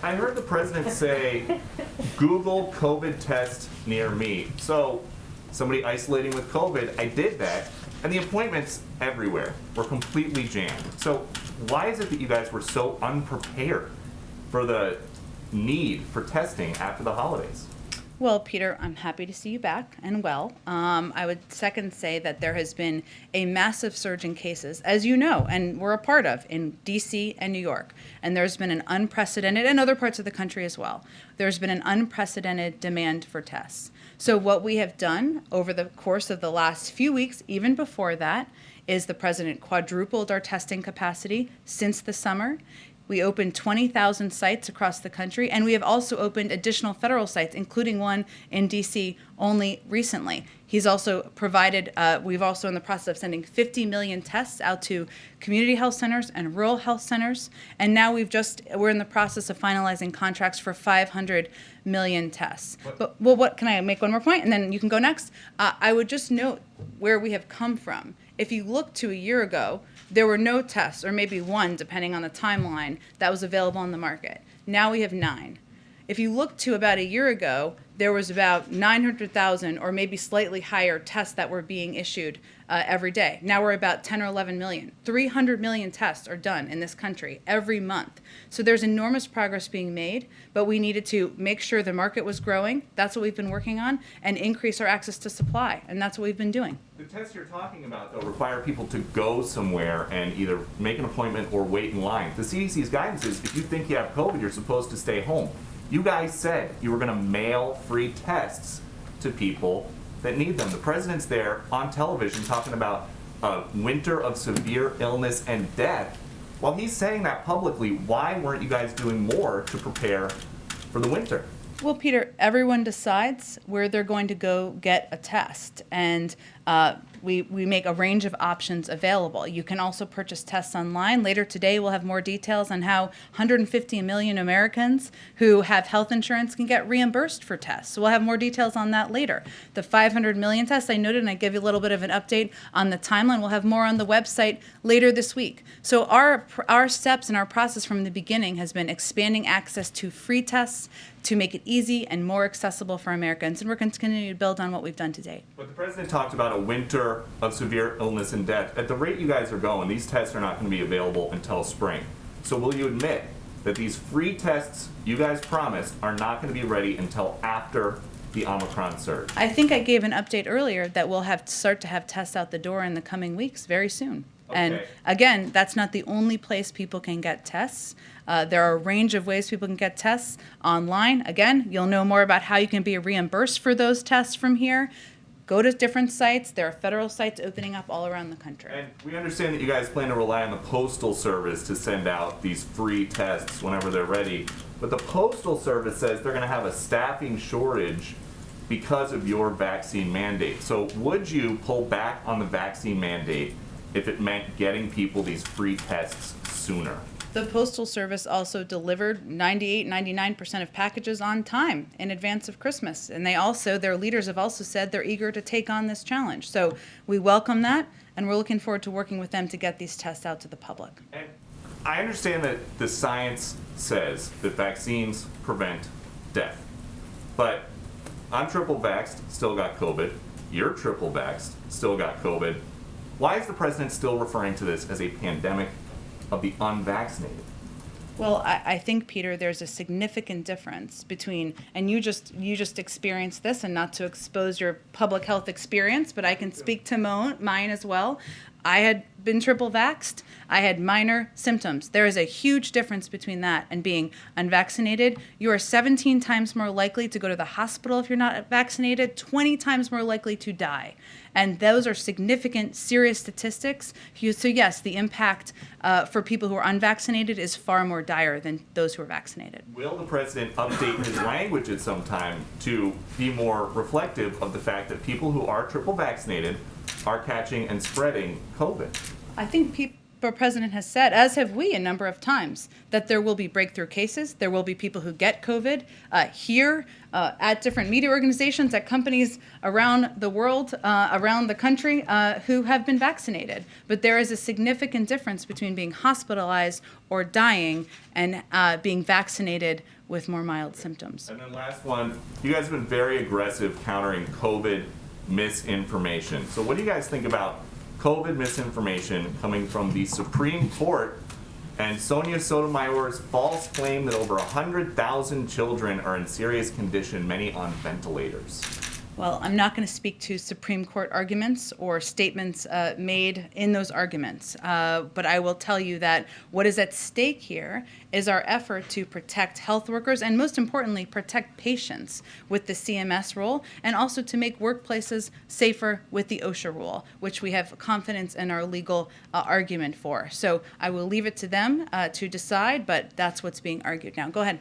I heard the president say, Google COVID test near me. So somebody isolating with COVID, I did that, and the appointments everywhere were completely jammed. So why is it that you guys were so unprepared for the need for testing after the holidays? Well, Peter, I'm happy to see you back and well. I would second say that there has been a massive surge in cases, as you know, and we're a part of, in D.C. and New York. And there's been an unprecedented, and other parts of the country as well, there's been an unprecedented demand for tests. So what we have done over the course of the last few weeks, even before that, is the president quadrupled our testing capacity since the summer. We opened 20,000 sites across the country, and we have also opened additional federal sites, including one in D.C. only recently. He's also provided, we've also in the process of sending 50 million tests out to community health centers and rural health centers. And now we're in the process of finalizing contracts for 500 million tests. What can I make one more point and then you can go next? I would just note where we have come from. If you look to a year ago, there were no tests, or maybe one, depending on the timeline, that was available on the market. Now we have 9. If you look to about a year ago, there was about 900,000 or maybe slightly higher tests that were being issued every day. Now we're about 10 or 11 million. 300 million tests are done in this country every month. So there's enormous progress being made, but we needed to make sure the market was growing. That's what we've been working on, and increase our access to supply, and that's what we've been doing. The tests you're talking about, though, require people to go somewhere and either make an appointment or wait in line. The CDC's guidance is if you think you have COVID, you're supposed to stay home. You guys said you were going to mail free tests to people that need them. The president's there on television talking about a winter of severe illness and death. While he's saying that publicly, why weren't you guys doing more to prepare for the winter? Well, Peter, everyone decides where they're going to go get a test, and we make a range of options available. You can also purchase tests online. Later today, we'll have more details on how 150 million Americans who have health insurance can get reimbursed for tests. So we'll have more details on that later. The 500 million tests I noted, and I give you a little bit of an update on the timeline. We'll have more on the website later this week. So our steps and our process from the beginning has been expanding access to free tests to make it easy and more accessible for Americans, and we're going to continue to build on what we've done to date. But the president talked about a winter of severe illness and death. At the rate you guys are going, these tests are not going to be available until spring. So will you admit that these free tests you guys promised are not going to be ready until after the Omicron surge? I think I gave an update earlier that we'll start to have tests out the door in the coming weeks very soon. Okay. And again, that's not the only place people can get tests. There are a range of ways people can get tests online. Again, you'll know more about how you can be reimbursed for those tests from here. Go to different sites. There are federal sites opening up all around the country. And we understand that you guys plan to rely on the Postal Service to send out these free tests whenever they're ready. But the Postal Service says they're going to have a staffing shortage because of your vaccine mandate. So would you pull back on the vaccine mandate if it meant getting people these free tests sooner? The Postal Service also delivered 99% of packages on time in advance of Christmas. And their leaders have also said they're eager to take on this challenge. So we welcome that, and we're looking forward to working with them to get these tests out to the public. And I understand that the science says that vaccines prevent death. But I'm triple vaxxed, still got COVID. You're triple vaxxed, still got COVID. Why is the president still referring to this as a pandemic of the unvaccinated? Well, I think, Peter, there's a significant difference between, and you just experienced this, and not to expose your public health experience, but I can speak to mine as well. I had been triple vaxxed. I had minor symptoms. There is a huge difference between that and being unvaccinated. You are 17 times more likely to go to the hospital if you're not vaccinated, 20 times more likely to die. And those are significant, serious statistics. So yes, the impact for people who are unvaccinated is far more dire than those who are vaccinated. Will the president update his language at some time to be more reflective of the fact that people who are triple vaccinated are catching and spreading COVID? I think president has said, as have we a number of times, that there will be breakthrough cases. There will be people who get COVID here at different media organizations, at companies around the world, around the country, who have been vaccinated. But there is a significant difference between being hospitalized or dying and being vaccinated with more mild symptoms. And then last one, you guys have been very aggressive countering COVID misinformation. So what do you guys think about COVID misinformation coming from the Supreme Court and Sonia Sotomayor's false claim that over 100,000 children are in serious condition, many on ventilators? Well, I'm not going to speak to Supreme Court arguments or statements made in those arguments, but I will tell you that what is at stake here is our effort to protect health workers and, most importantly, protect patients with the CMS rule, and also to make workplaces safer with the OSHA rule, which we have confidence in our legal argument for. So I will leave it to them to decide, but that's what's being argued now. Go ahead.